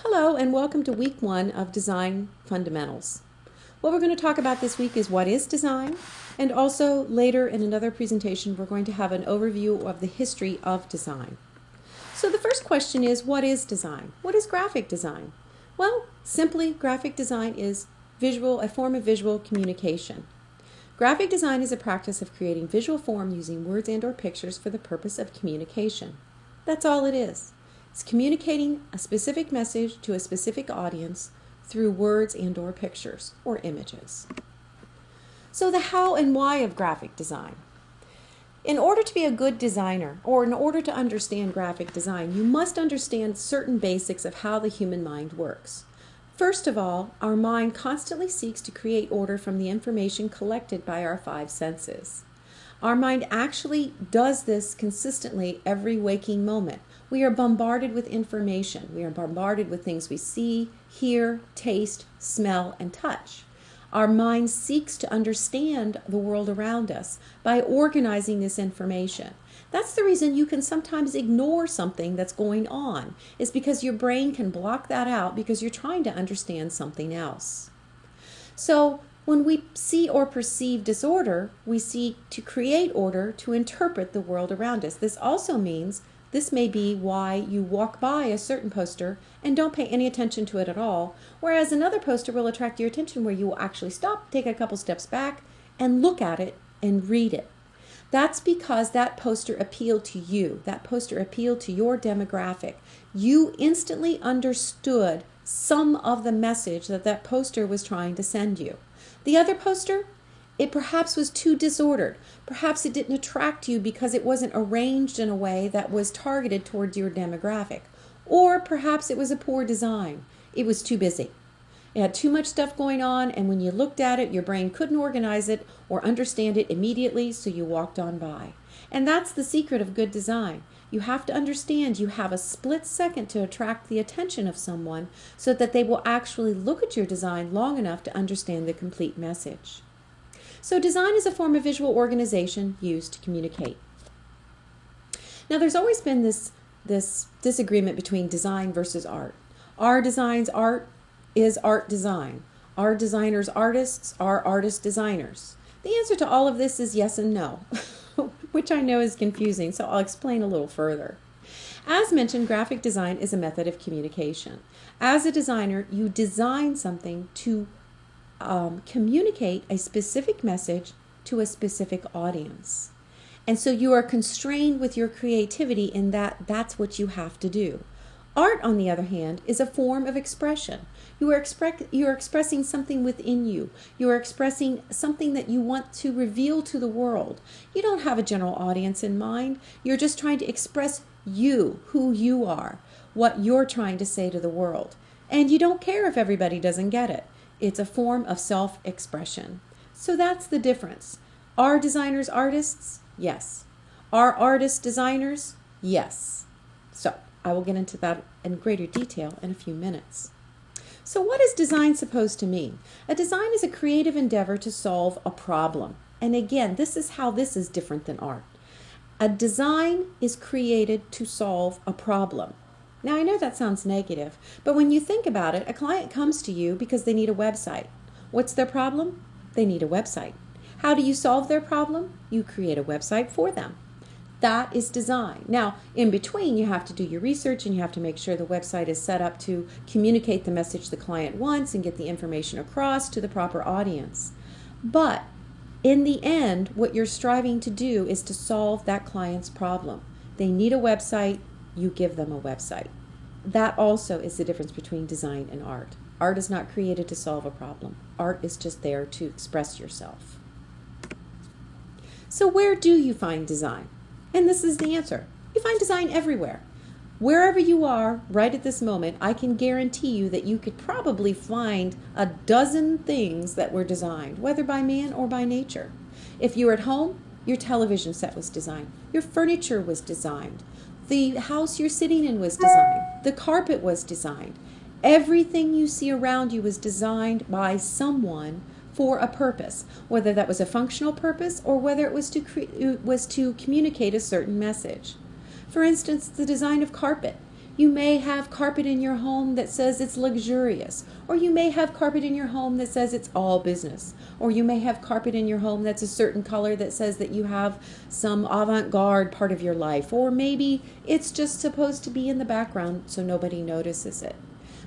Hello and welcome to week 1 of Design Fundamentals. What we're going to talk about this week is what is design, and also later in another presentation we're going to have an overview of the history of design. So the first question is, what is design? What is graphic design? Well, simply graphic design is a form of visual communication. Graphic design is a practice of creating visual form using words and/or pictures for the purpose of communication. That's all it is. It's communicating a specific message to a specific audience through words and/or pictures or images. So the how and why of graphic design. In order to be a good designer, or in order to understand graphic design, you must understand certain basics of how the human mind works. First of all, our mind constantly seeks to create order from the information collected by our 5 senses. Our mind actually does this consistently every waking moment. We are bombarded with information. We are bombarded with things we see, hear, taste, smell, and touch. Our mind seeks to understand the world around us by organizing this information. That's the reason you can sometimes ignore something that's going on, is because your brain can block that out because you're trying to understand something else. So when we see or perceive disorder, we seek to create order to interpret the world around us. This may be why you walk by a certain poster and don't pay any attention to it at all, whereas another poster will attract your attention where you will actually stop, take a couple steps back, and look at it and read it. That's because that poster appealed to you. That poster appealed to your demographic. You instantly understood some of the message that that poster was trying to send you. The other poster, it perhaps was too disordered. Perhaps it didn't attract you because it wasn't arranged in a way that was targeted towards your demographic. Or perhaps it was a poor design. It was too busy. It had too much stuff going on, and when you looked at it, your brain couldn't organize it or understand it immediately, so you walked on by. And that's the secret of good design. You have to understand you have a split second to attract the attention of someone so that they will actually look at your design long enough to understand the complete message. So design is a form of visual organization used to communicate. Now there's always been this disagreement between design versus art. Our design's art is art design. Our designers' artists are artist designers. The answer to all of this is yes and no, which I know is confusing, so I'll explain a little further. As mentioned, graphic design is a method of communication. As a designer, you design something to communicate a specific message to a specific audience. And so you are constrained with your creativity in that that's what you have to do. Art, on the other hand, is a form of expression. You are expressing something within you. You are expressing something that you want to reveal to the world. You don't have a general audience in mind. You're just trying to express you, who you are, what you're trying to say to the world. And you don't care if everybody doesn't get it. It's a form of self-expression. So that's the difference. Are designers artists? Yes. Are artists designers? Yes. So I will get into that in greater detail in a few minutes. So what is design supposed to mean? A design is a creative endeavor to solve a problem. And again, this is how this is different than art. A design is created to solve a problem. Now, I know that sounds negative, but when you think about it, a client comes to you because they need a website. What's their problem? They need a website. How do you solve their problem? You create a website for them. That is design. Now, in between, you have to do your research and you have to make sure the website is set up to communicate the message the client wants and get the information across to the proper audience. But in the end, what you're striving to do is to solve that client's problem. They need a website, you give them a website. That also is the difference between design and art. Art is not created to solve a problem. Art is just there to express yourself. So where do you find design? And this is the answer. You find design everywhere. Wherever you are, right at this moment, I can guarantee you that you could probably find a dozen things that were designed, whether by man or by nature. If you're at home, your television set was designed. Your furniture was designed. The house you're sitting in was designed. The carpet was designed. Everything you see around you was designed by someone for a purpose, whether that was a functional purpose or whether it was to communicate a certain message. For instance, the design of carpet. You may have carpet in your home that says it's luxurious, or you may have carpet in your home that says it's all business, or you may have carpet in your home that's a certain color that says that you have some avant-garde part of your life, or maybe it's just supposed to be in the background so nobody notices it.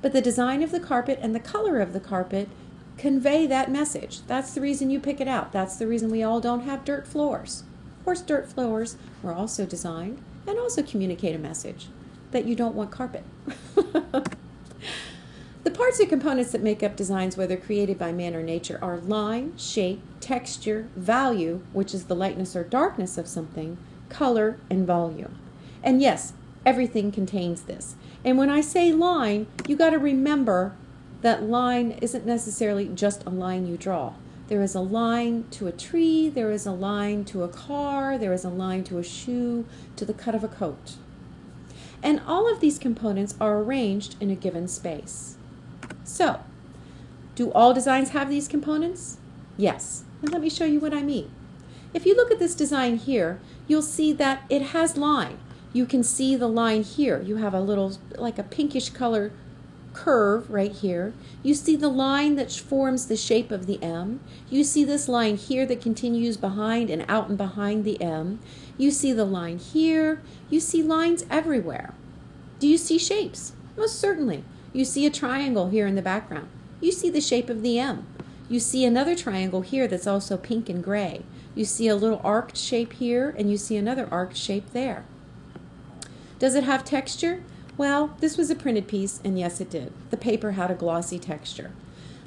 But the design of the carpet and the color of the carpet convey that message. That's the reason you pick it out. That's the reason we all don't have dirt floors. Of course, dirt floors were also designed and also communicate a message that you don't want carpet. The parts or components that make up designs, whether created by man or nature, are line, shape, texture, value, which is the lightness or darkness of something, color, and volume. And yes, everything contains this. And when I say line, you got to remember that line isn't necessarily just a line you draw. There is a line to a tree, there is a line to a car, there is a line to a shoe, to the cut of a coat. And all of these components are arranged in a given space. So, do all designs have these components? Yes. And let me show you what I mean. If you look at this design here, you'll see that it has line. You can see the line here. You have a little, like a pinkish color curve right here. You see the line that forms the shape of the M. You see this line here that continues behind and out and behind the M. You see the line here. You see lines everywhere. Do you see shapes? Most certainly. You see a triangle here in the background. You see the shape of the M. You see another triangle here that's also pink and gray. You see a little arced shape here, and you see another arced shape there. Does it have texture? Well, this was a printed piece, and yes, it did. The paper had a glossy texture.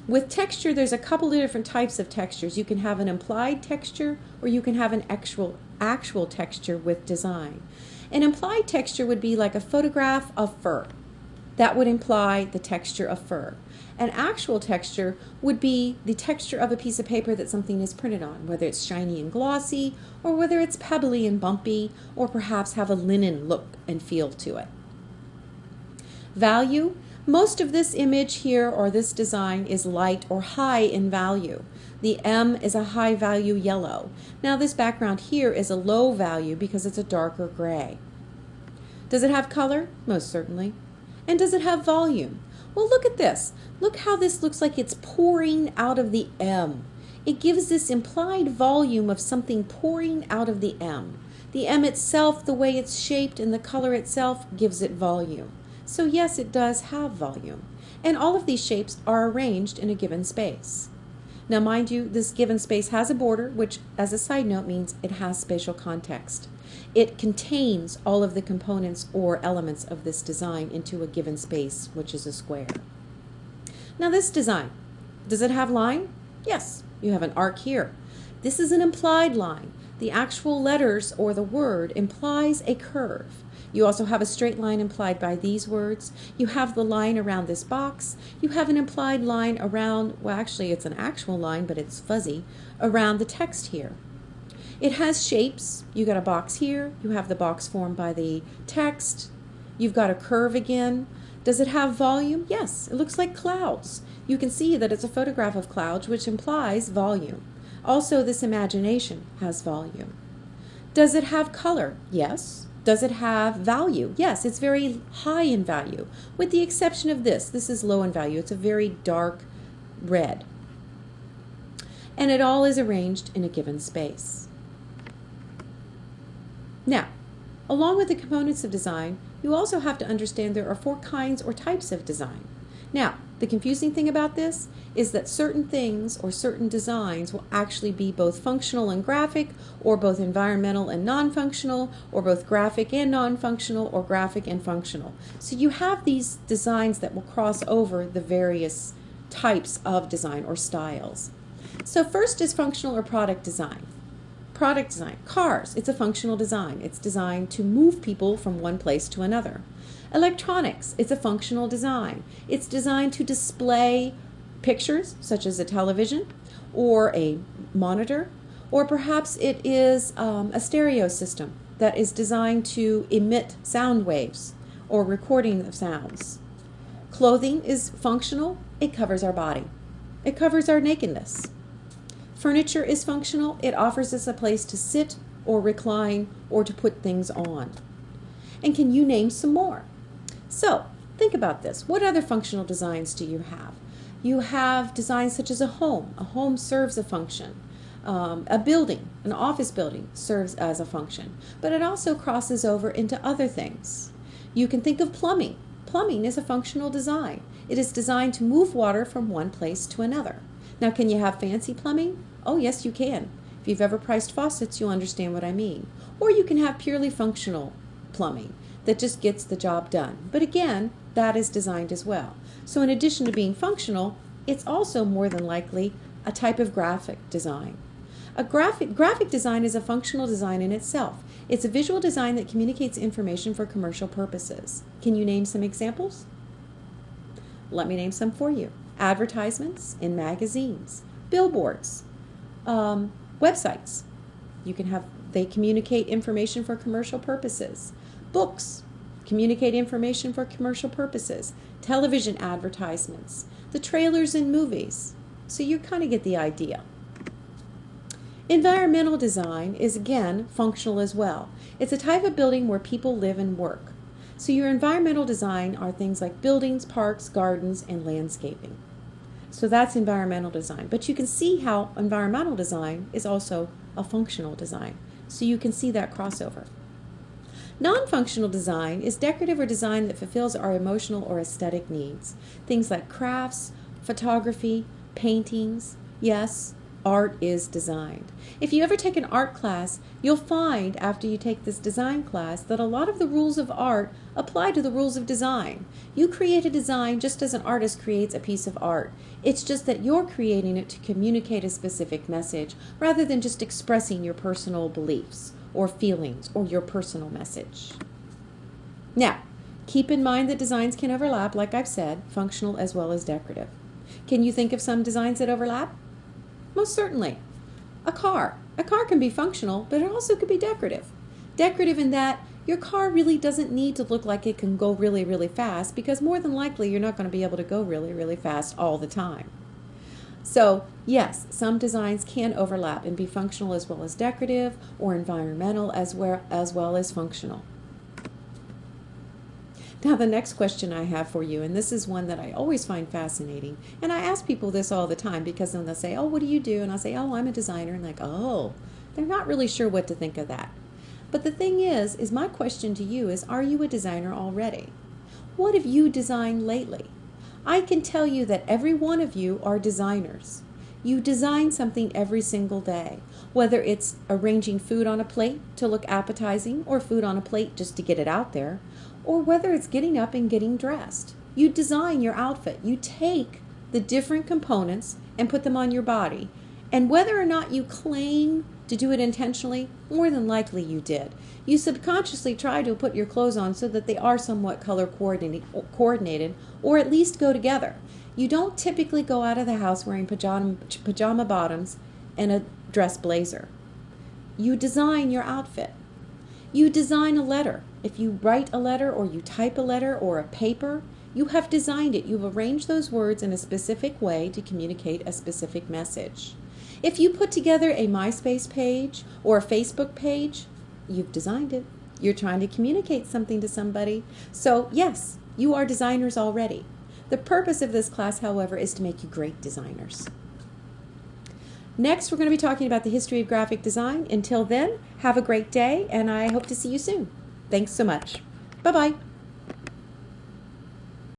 With texture, there's a couple of different types of textures. You can have an implied texture, or you can have an actual texture with design. An implied texture would be like a photograph of fur. That would imply the texture of fur. An actual texture would be the texture of a piece of paper that something is printed on, whether it's shiny and glossy, or whether it's pebbly and bumpy, or perhaps have a linen look and feel to it. Value. Most of this image here or this design is light or high in value. The M is a high value yellow. Now this background here is a low value because it's a darker gray. Does it have color? Most certainly. And does it have volume? Well, look at this. Look how this looks like it's pouring out of the M. It gives this implied volume of something pouring out of the M. The M itself, the way it's shaped and the color itself gives it volume. So yes, it does have volume. And all of these shapes are arranged in a given space. Now mind you, this given space has a border, which as a side note means it has spatial context. It contains all of the components or elements of this design into a given space, which is a square. Now this design, does it have line? Yes, you have an arc here. This is an implied line. The actual letters or the word implies a curve. You also have a straight line implied by these words. You have the line around this box. You have an implied line around, well actually it's an actual line, but it's fuzzy, around the text here. It has shapes. You got a box here. You have the box formed by the text. You've got a curve again. Does it have volume? Yes, it looks like clouds. You can see that it's a photograph of clouds, which implies volume. Also, this imagination has volume. Does it have color? Yes. Does it have value? Yes, it's very high in value, with the exception of this. This is low in value. It's a very dark red. And it all is arranged in a given space. Now, along with the components of design, you also have to understand there are 4 kinds or types of design. Now, the confusing thing about this is that certain things or certain designs will actually be both functional and graphic, or both environmental and non-functional, or both graphic and non-functional, or graphic and functional. So you have these designs that will cross over the various types of design or styles. So first is functional or product design. Product design. Cars, it's a functional design. It's designed to move people from one place to another. Electronics, it's a functional design. It's designed to display pictures, such as a television or a monitor, or perhaps it is a stereo system that is designed to emit sound waves or recording of sounds. Clothing is functional. It covers our body. It covers our nakedness. Furniture is functional. It offers us a place to sit or recline or to put things on. And can you name some more? So think about this. What other functional designs do you have? You have designs such as a home. A home serves a function. A building, an office building, serves as a function. But it also crosses over into other things. You can think of plumbing. Plumbing is a functional design. It is designed to move water from one place to another. Now, can you have fancy plumbing? Oh, yes, you can. If you've ever priced faucets, you'll understand what I mean. Or you can have purely functional plumbing that just gets the job done. But again, that is designed as well. So in addition to being functional, it's also more than likely a type of graphic design. A graphic design is a functional design in itself. It's a visual design that communicates information for commercial purposes. Can you name some examples? Let me name some for you. Advertisements in magazines, billboards, websites. They communicate information for commercial purposes. Books communicate information for commercial purposes. Television advertisements, the trailers in movies. So you kind of get the idea. Environmental design is, again, functional as well. It's a type of building where people live and work. So your environmental design are things like buildings, parks, gardens, and landscaping. So that's environmental design. But you can see how environmental design is also a functional design. So you can see that crossover. Non-functional design is decorative or design that fulfills our emotional or aesthetic needs. Things like crafts, photography, paintings. Yes, art is designed. If you ever take an art class, you'll find after you take this design class that a lot of the rules of art apply to the rules of design. You create a design just as an artist creates a piece of art. It's just that you're creating it to communicate a specific message rather than just expressing your personal beliefs or feelings or your personal message. Now, keep in mind that designs can overlap, like I've said, functional as well as decorative. Can you think of some designs that overlap? Most certainly. A car. A car can be functional, but it also could be decorative. Decorative in that your car really doesn't need to look like it can go really, really fast, because more than likely you're not going to be able to go really, really fast all the time. So, yes, some designs can overlap and be functional as well as decorative, or environmental as well as functional. Now, the next question I have for you, and this is one that I always find fascinating, and I ask people this all the time because then they'll say, oh, what do you do? And I'll say, oh, I'm a designer, and like, oh, they're not really sure what to think of that. But the thing is my question to you is, are you a designer already? What have you designed lately? I can tell you that every one of you are designers. You design something every single day, whether it's arranging food on a plate to look appetizing or food on a plate just to get it out there, or whether it's getting up and getting dressed. You design your outfit. You take the different components and put them on your body. And whether or not you claim to do it intentionally, more than likely you did. You subconsciously try to put your clothes on so that they are somewhat color coordinated or at least go together. You don't typically go out of the house wearing pajama bottoms and a dress blazer. You design your outfit. You design a letter. If you write a letter or you type a letter or a paper, you have designed it. You've arranged those words in a specific way to communicate a specific message. If you put together a MySpace page or a Facebook page, you've designed it. You're trying to communicate something to somebody. So yes, you are designers already. The purpose of this class, however, is to make you great designers. Next, we're going to be talking about the history of graphic design. Until then, have a great day, and I hope to see you soon. Thanks so much. Bye-bye.